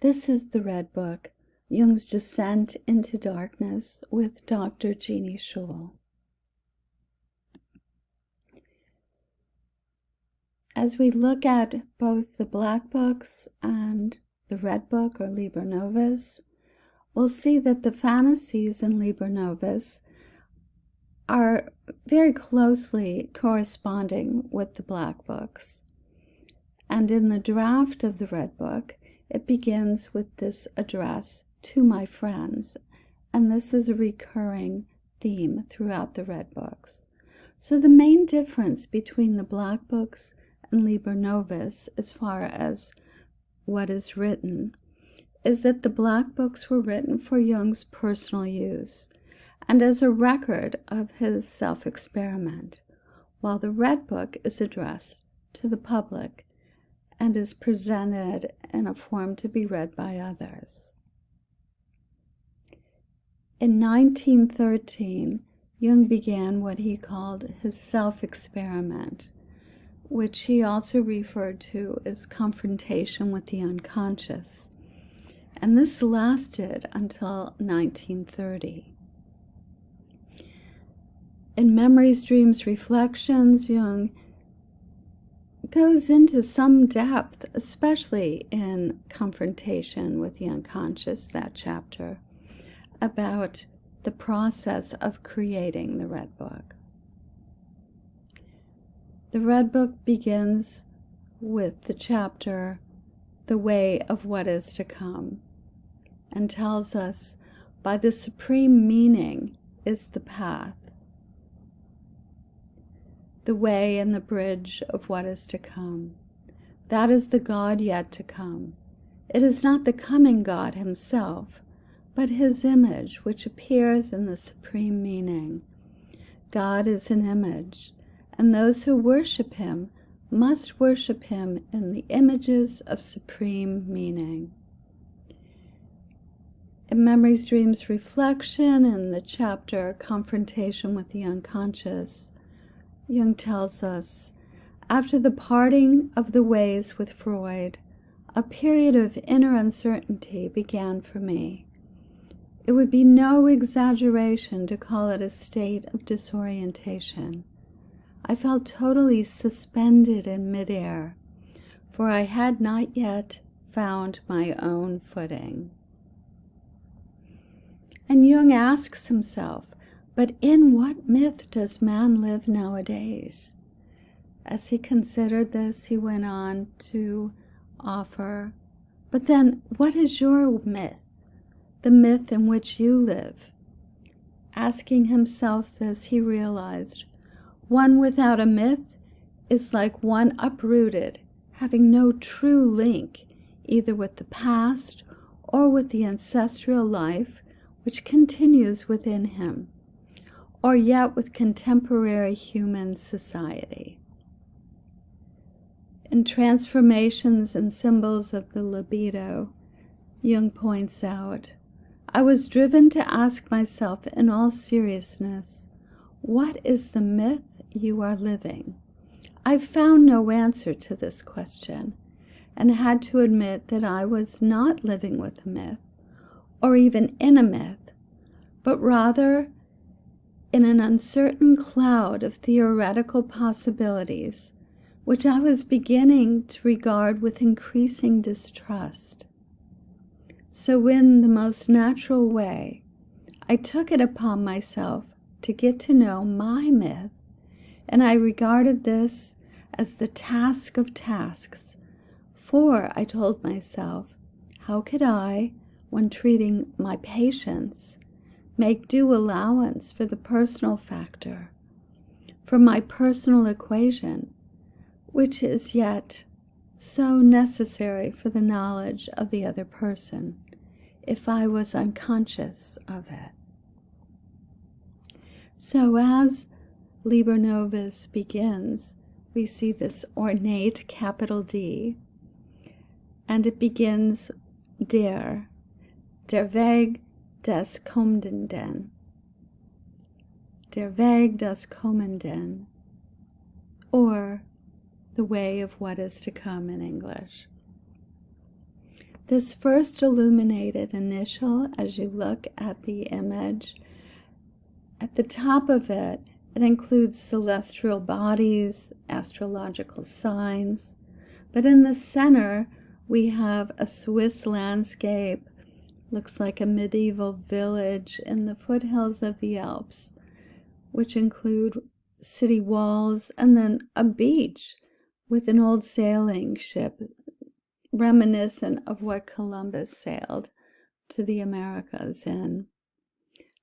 This is the Red Book, Jung's Descent into Darkness with Dr. Jeanne Schul. As we look at both the Black Books and the Red Book or Liber Novus, we'll see that the fantasies in Liber Novus are very closely corresponding with the Black Books. And in the draft of the Red Book, it begins with this address to my friends, and this is a recurring theme throughout the Red Books. So the main difference between the Black Books and Liber Novus, as far as what is written, is that the Black Books were written for Jung's personal use and as a record of his self-experiment, while the Red Book is addressed to the public and is presented in a form to be read by others. In 1913, Jung began what he called his self-experiment, which he also referred to as confrontation with the unconscious, and this lasted until 1930. In Memories, Dreams, Reflections, Jung goes into some depth, especially in Confrontation with the Unconscious, that chapter, about the process of creating the Red Book. The Red Book begins with the chapter, The Way of What Is to Come, and tells us, by the supreme meaning is the path, the way and the bridge of what is to come. That is the God yet to come. It is not the coming God himself, but his image, which appears in the supreme meaning. God is an image, and those who worship him must worship him in the images of supreme meaning. In Memories, Dreams, Reflection, in the chapter Confrontation with the Unconscious, Jung tells us, after the parting of the ways with Freud, a period of inner uncertainty began for me. It would be no exaggeration to call it a state of disorientation. I felt totally suspended in midair, for I had not yet found my own footing. And Jung asks himself, but in what myth does man live nowadays? As he considered this, he went on to offer, but then what is your myth, the myth in which you live? Asking himself this, he realized, one without a myth is like one uprooted, having no true link either with the past or with the ancestral life which continues within him, or yet with contemporary human society. In Transformations and Symbols of the Libido, Jung points out, I was driven to ask myself in all seriousness, what is the myth you are living? I found no answer to this question, and had to admit that I was not living with a myth, or even in a myth, but rather in an uncertain cloud of theoretical possibilities, which I was beginning to regard with increasing distrust. So in the most natural way, I took it upon myself to get to know my myth, and I regarded this as the task of tasks, for, I told myself, how could I, when treating my patients, make due allowance for the personal factor, for my personal equation, which is yet so necessary for the knowledge of the other person, if I was unconscious of it. So as Liber Novus begins, we see this ornate capital D, and it begins der Weg des Kommenden, der Weg des Kommenden, or the way of what is to come in English. This first illuminated initial, as you look at the image, at the top of it, it includes celestial bodies, astrological signs, but in the center, we have a Swiss landscape. Looks like a medieval village in the foothills of the Alps, which include city walls and then a beach with an old sailing ship reminiscent of what Columbus sailed to the Americas in.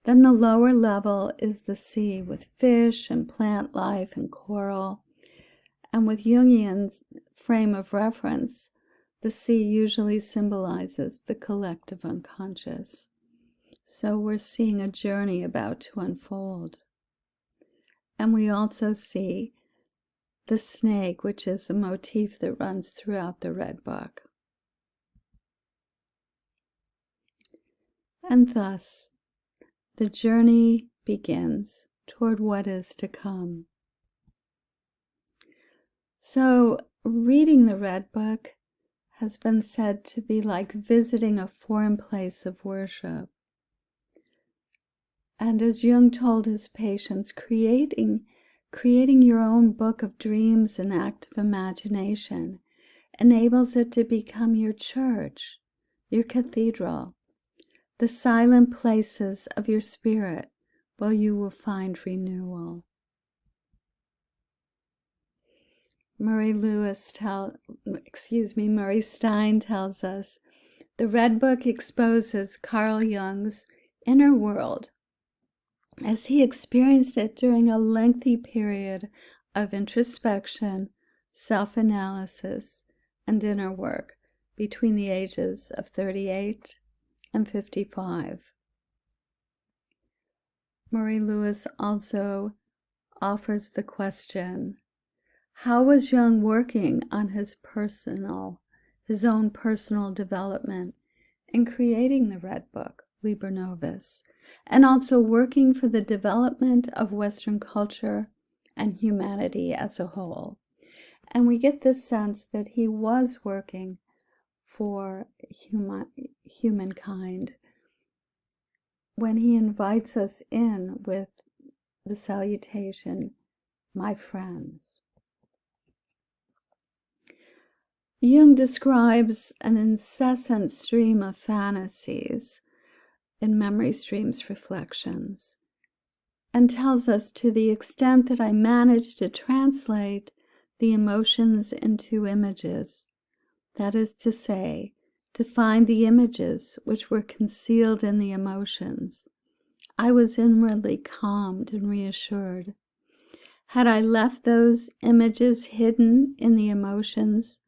Then the lower level is the sea with fish and plant life and coral. And with Jungian's frame of reference, the sea usually symbolizes the collective unconscious. So we're seeing a journey about to unfold. And we also see the snake, which is a motif that runs throughout the Red Book. And thus, the journey begins toward what is to come. So, reading the Red Book has been said to be like visiting a foreign place of worship. And as Jung told his patients, creating your own book of dreams and active imagination enables it to become your church, your cathedral, the silent places of your spirit where you will find renewal. Murray Stein tells us, the Red Book exposes Carl Jung's inner world as he experienced it during a lengthy period of introspection, self-analysis, and inner work between the ages of 38 and 55. Murray Lewis also offers the question, how was Jung working on his own personal development in creating the Red Book, Liber Novus, and also working for the development of Western culture and humanity as a whole? And we get this sense that he was working for humankind when he invites us in with the salutation, my friends. Jung describes an incessant stream of fantasies in Memory Stream's reflections, and tells us, to the extent that I managed to translate the emotions into images, that is to say, to find the images which were concealed in the emotions, I was inwardly calmed and reassured. Had I left those images hidden in the emotions,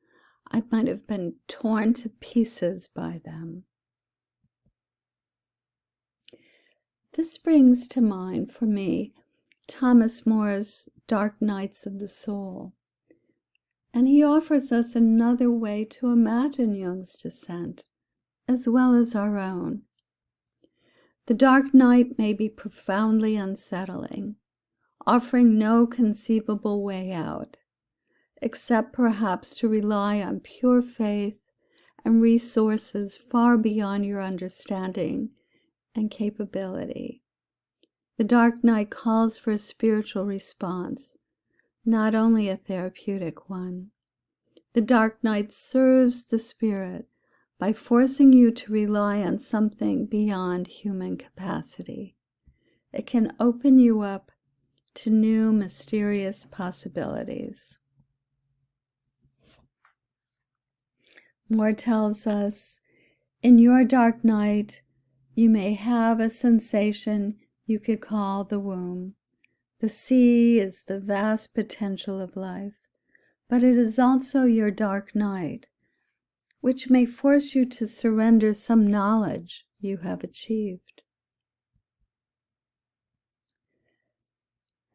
I might have been torn to pieces by them. This brings to mind for me Thomas More's Dark Nights of the Soul, and he offers us another way to imagine Jung's descent, as well as our own. The dark night may be profoundly unsettling, offering no conceivable way out, except perhaps to rely on pure faith and resources far beyond your understanding and capability. The dark night calls for a spiritual response, not only a therapeutic one. The dark night serves the spirit by forcing you to rely on something beyond human capacity. It can open you up to new mysterious possibilities. Moore tells us, in your dark night, you may have a sensation you could call the womb. The sea is the vast potential of life, but it is also your dark night, which may force you to surrender some knowledge you have achieved.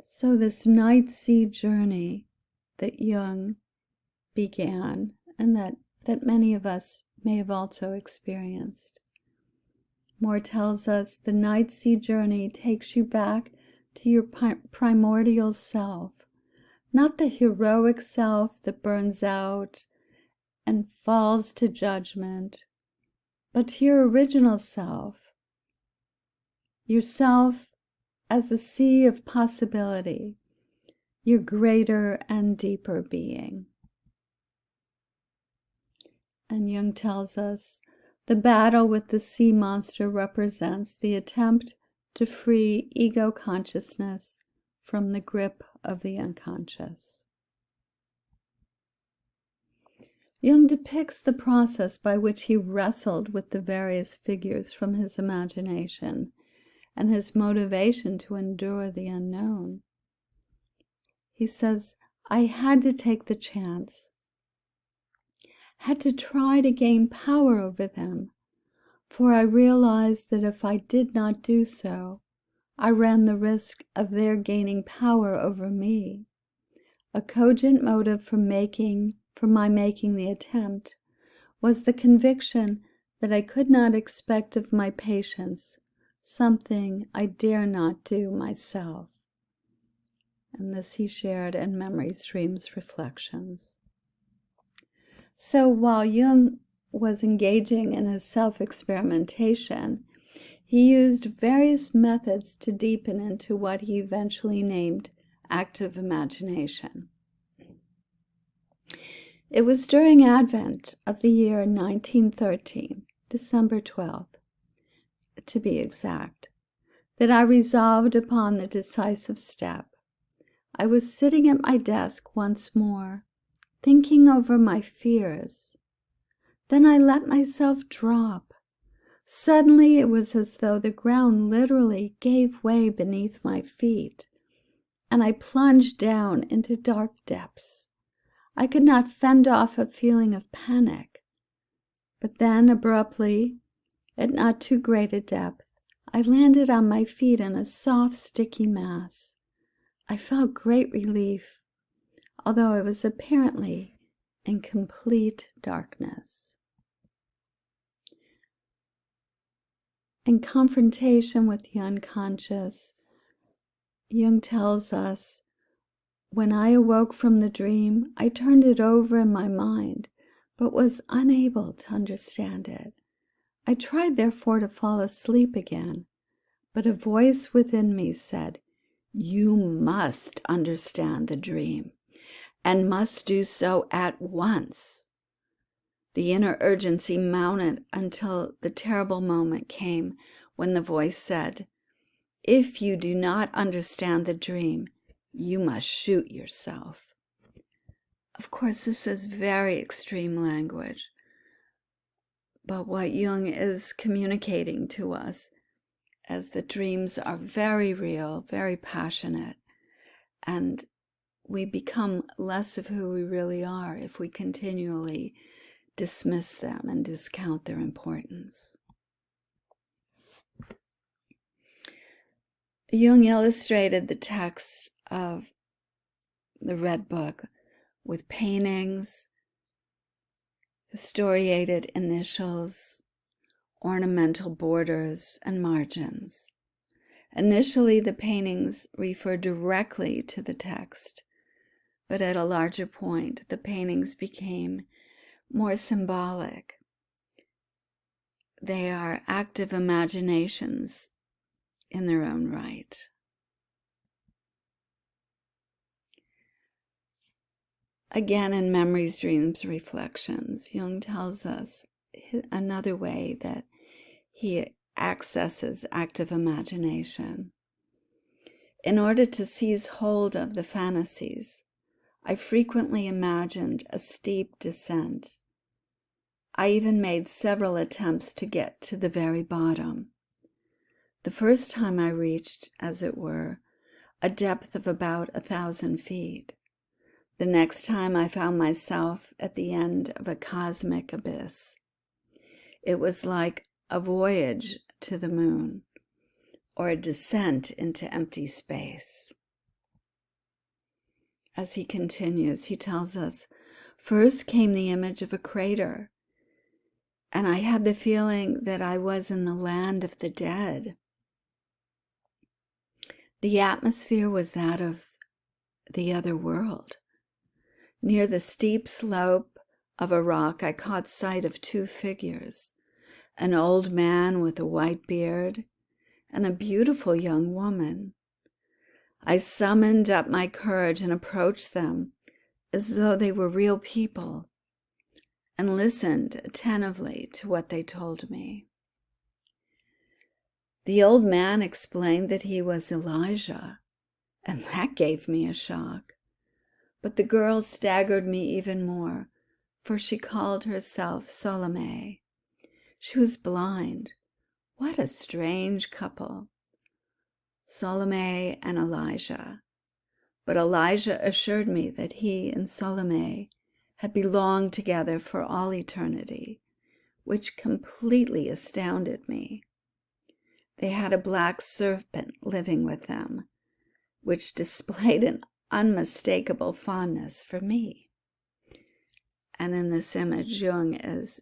So this night sea journey that Jung began, and that many of us may have also experienced. Moore tells us the night sea journey takes you back to your primordial self, not the heroic self that burns out and falls to judgment, but to your original self, yourself as a sea of possibility, your greater and deeper being. And Jung tells us the battle with the sea monster represents the attempt to free ego consciousness from the grip of the unconscious. Jung depicts the process by which he wrestled with the various figures from his imagination and his motivation to endure the unknown. He says, I had to take the chance, had to try to gain power over them, for I realized that if I did not do so, I ran the risk of their gaining power over me. A cogent motive for my making the attempt was the conviction that I could not expect of my patients something I dare not do myself. And this he shared in Memory Streams Reflections. So while Jung was engaging in his self-experimentation, he used various methods to deepen into what he eventually named active imagination. It was during Advent of the year 1913, December 12th, to be exact, that I resolved upon the decisive step. I was sitting at my desk once more, thinking over my fears. Then I let myself drop. Suddenly it was as though the ground literally gave way beneath my feet, and I plunged down into dark depths. I could not fend off a feeling of panic. But then, abruptly, at not too great a depth, I landed on my feet in a soft, sticky mass. I felt great relief, although I was apparently in complete darkness. In Confrontation with the Unconscious, Jung tells us, when I awoke from the dream, I turned it over in my mind, but was unable to understand it. I tried, therefore, to fall asleep again, but a voice within me said, "You must understand the dream, and must do so at once." The inner urgency mounted until the terrible moment came when the voice said, "If you do not understand the dream, you must shoot yourself." Of course, this is very extreme language, but what Jung is communicating to us as the dreams are very real, very passionate, and we become less of who we really are if we continually dismiss them and discount their importance. Jung illustrated the text of the Red Book with paintings, historiated initials, ornamental borders, and margins. Initially, the paintings refer directly to the text, but at a larger point, the paintings became more symbolic. They are active imaginations in their own right. Again, in Memories, Dreams, Reflections, Jung tells us another way that he accesses active imagination. In order to seize hold of the fantasies, I frequently imagined a steep descent. I even made several attempts to get to the very bottom. The first time I reached, as it were, a depth of about 1,000 feet. The next time I found myself at the end of a cosmic abyss. It was like a voyage to the moon, or a descent into empty space. As he continues, he tells us, first came the image of a crater, and I had the feeling that I was in the land of the dead. The atmosphere was that of the other world. Near the steep slope of a rock, I caught sight of two figures, an old man with a white beard, and a beautiful young woman. I summoned up my courage and approached them as though they were real people, and listened attentively to what they told me. The old man explained that he was Elijah, and that gave me a shock. But the girl staggered me even more, for she called herself Salome. She was blind. What a strange couple. Salome and Elijah. But Elijah assured me that he and Salome had belonged together for all eternity, which completely astounded me. They had a black serpent living with them, which displayed an unmistakable fondness for me. And in this image, Jung is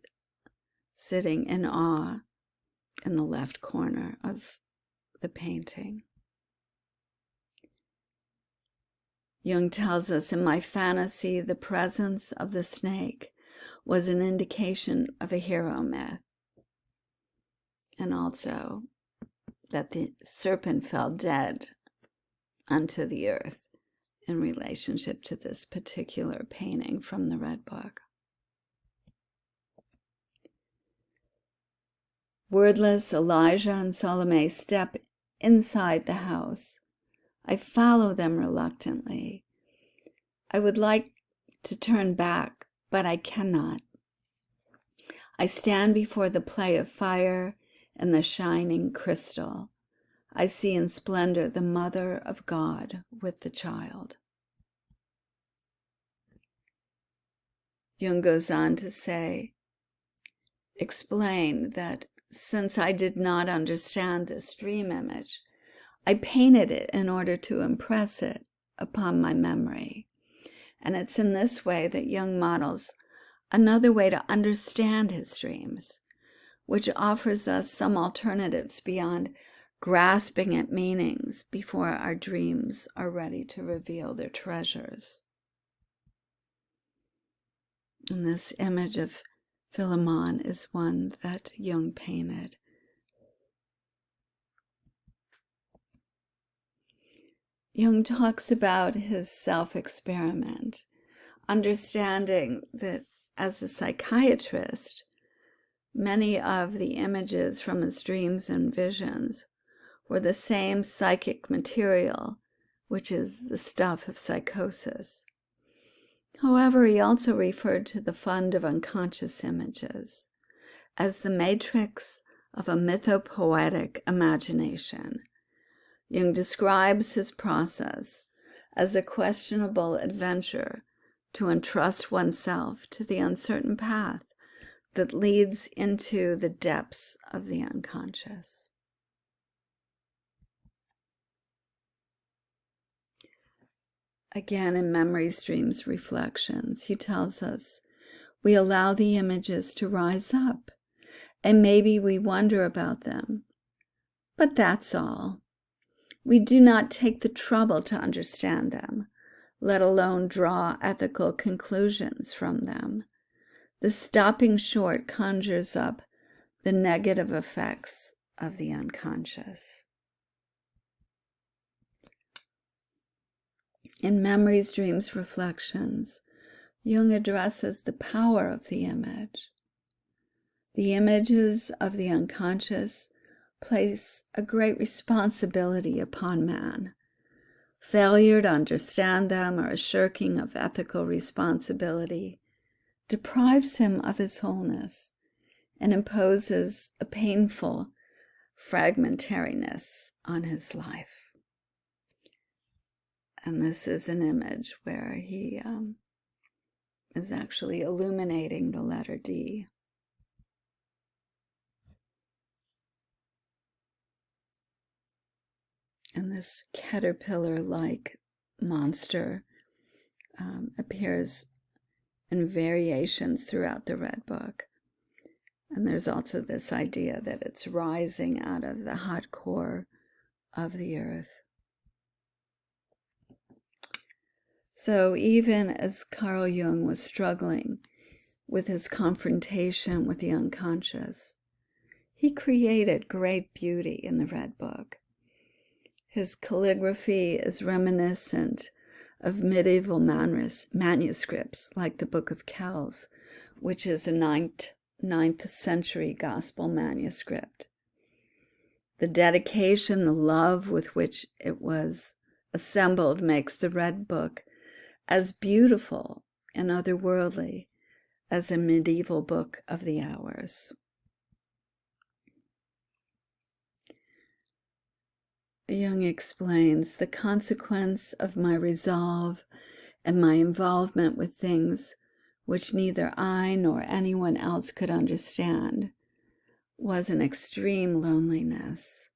sitting in awe in the left corner of the painting. Jung tells us, in my fantasy, the presence of the snake was an indication of a hero myth, and also that the serpent fell dead unto the earth in relationship to this particular painting from the Red Book. Wordless, Elijah and Salome step inside the house. I follow them reluctantly. I would like to turn back, but I cannot. I stand before the play of fire and the shining crystal. I see in splendor the Mother of God with the child. Jung goes on to say, explain that since I did not understand this dream image, I painted it in order to impress it upon my memory. And it's in this way that Jung models another way to understand his dreams, which offers us some alternatives beyond grasping at meanings before our dreams are ready to reveal their treasures. And this image of Philemon is one that Jung painted. Jung talks about his self-experiment, understanding that as a psychiatrist, many of the images from his dreams and visions were the same psychic material, which is the stuff of psychosis. However, he also referred to the fund of unconscious images as the matrix of a mythopoetic imagination. Jung describes his process as a questionable adventure to entrust oneself to the uncertain path that leads into the depths of the unconscious. Again, in Memories, Dreams, Reflections, he tells us, we allow the images to rise up, and maybe we wonder about them, but that's all. We do not take the trouble to understand them, let alone draw ethical conclusions from them. The stopping short conjures up the negative effects of the unconscious. In Memories, Dreams, Reflections, Jung addresses the power of the image. The images of the unconscious place a great responsibility upon man. Failure to understand them, or a shirking of ethical responsibility, deprives him of his wholeness and imposes a painful fragmentariness on his life. And this is an image where he is actually illuminating the letter D. And this caterpillar-like monster appears in variations throughout the Red Book. And there's also this idea that it's rising out of the hot core of the earth. So even as Carl Jung was struggling with his confrontation with the unconscious, He created great beauty in the Red Book. His calligraphy is reminiscent of medieval manuscripts like the Book of Kells, which is a 9th century gospel manuscript. The dedication, the love with which it was assembled makes the Red Book as beautiful and otherworldly as a medieval book of the hours. Jung explains, the consequence of my resolve and my involvement with things which neither I nor anyone else could understand was an extreme loneliness.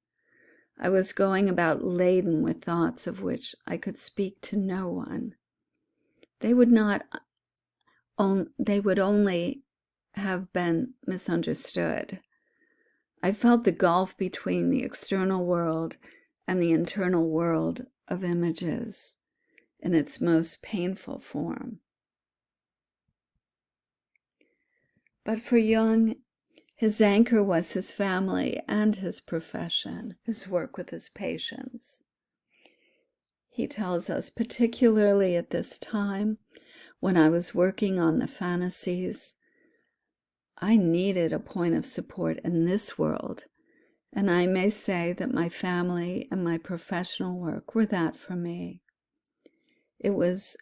I was going about laden with thoughts of which I could speak to no one. They would only have been misunderstood. I felt the gulf between the external world and the internal world of images in its most painful form. But for Jung, his anchor was his family and his profession, his work with his patients. He tells us, particularly at this time, when I was working on the fantasies, I needed a point of support in this world, and I may say that my family and my professional work were that for me. It was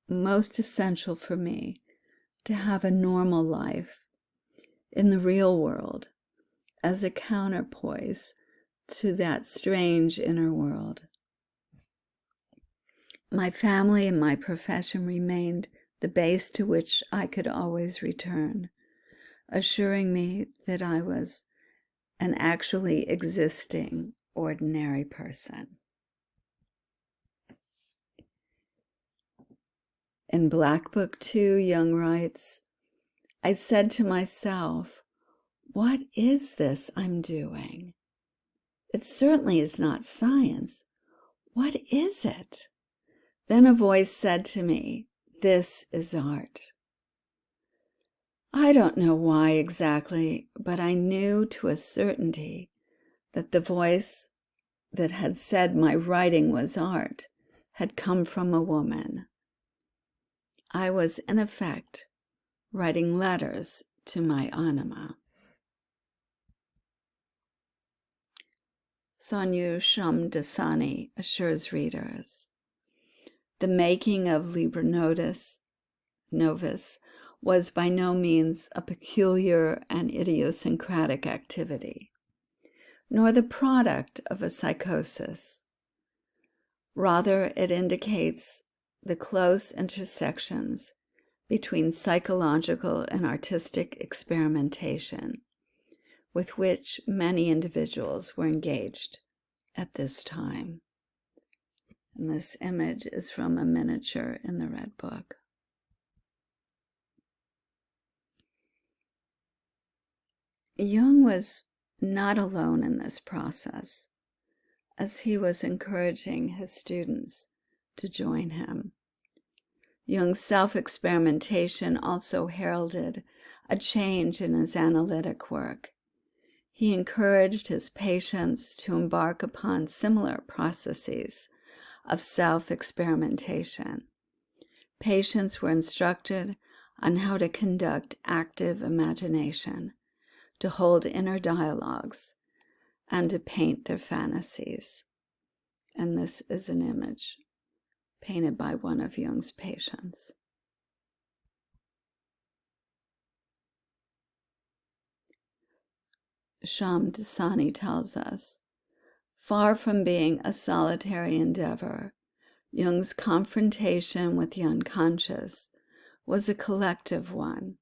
most essential for me to have a normal life in the real world as a counterpoise to that strange inner world. My family and my profession remained the base to which I could always return, assuring me that I was an actually existing ordinary person. In Black Book 2, Jung writes, I said to myself, what is this I'm doing? It certainly is not science. What is it? Then a voice said to me, this is art. I don't know why exactly, but I knew to a certainty that the voice that had said my writing was art had come from a woman. I was, in effect, writing letters to my anima. Sonyu Shamdasani assures readers, the making of Liber Novus was by no means a peculiar and idiosyncratic activity, nor the product of a psychosis. Rather, it indicates the close intersections between psychological and artistic experimentation with which many individuals were engaged at this time. And this image is from a miniature in the Red Book. Jung was not alone in this process, as he was encouraging his students to join him. Jung's self-experimentation also heralded a change in his analytic work. He encouraged his patients to embark upon similar processes of self-experimentation. Patients were instructed on how to conduct active imagination, to hold inner dialogues, and to paint their fantasies. And this is an image painted by one of Jung's patients. Shamdasani tells us, far from being a solitary endeavor, Jung's confrontation with the unconscious was a collective one,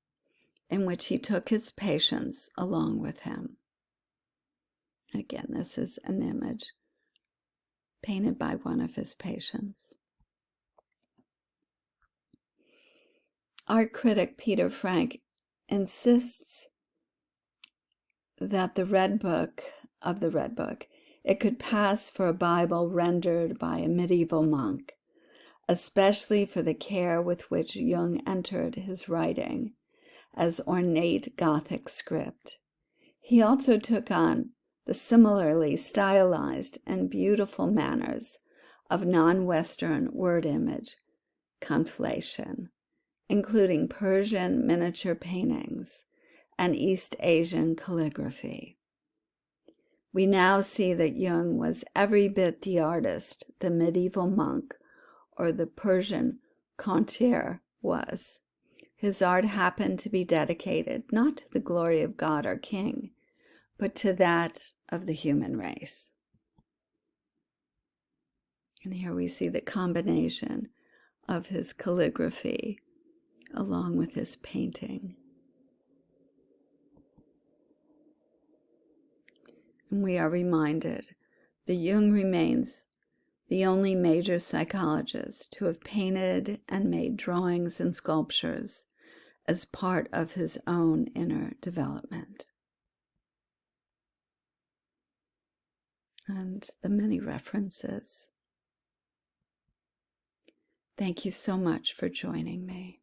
in which he took his patients along with him. Again, this is an image painted by one of his patients. Art critic Peter Frank insists that the Red Book, it could pass for a Bible rendered by a medieval monk, especially for the care with which Jung entered his writing as ornate Gothic script. He also took on the similarly stylized and beautiful manners of non-Western word image conflation, including Persian miniature paintings and East Asian calligraphy. We now see that Jung was every bit the artist the medieval monk or the Persian courtier was. His art happened to be dedicated not to the glory of God or king, but to that of the human race. And here we see the combination of his calligraphy along with his painting. And we are reminded that Jung remains the only major psychologist to have painted and made drawings and sculptures as part of his own inner development. And the many references. Thank you so much for joining me.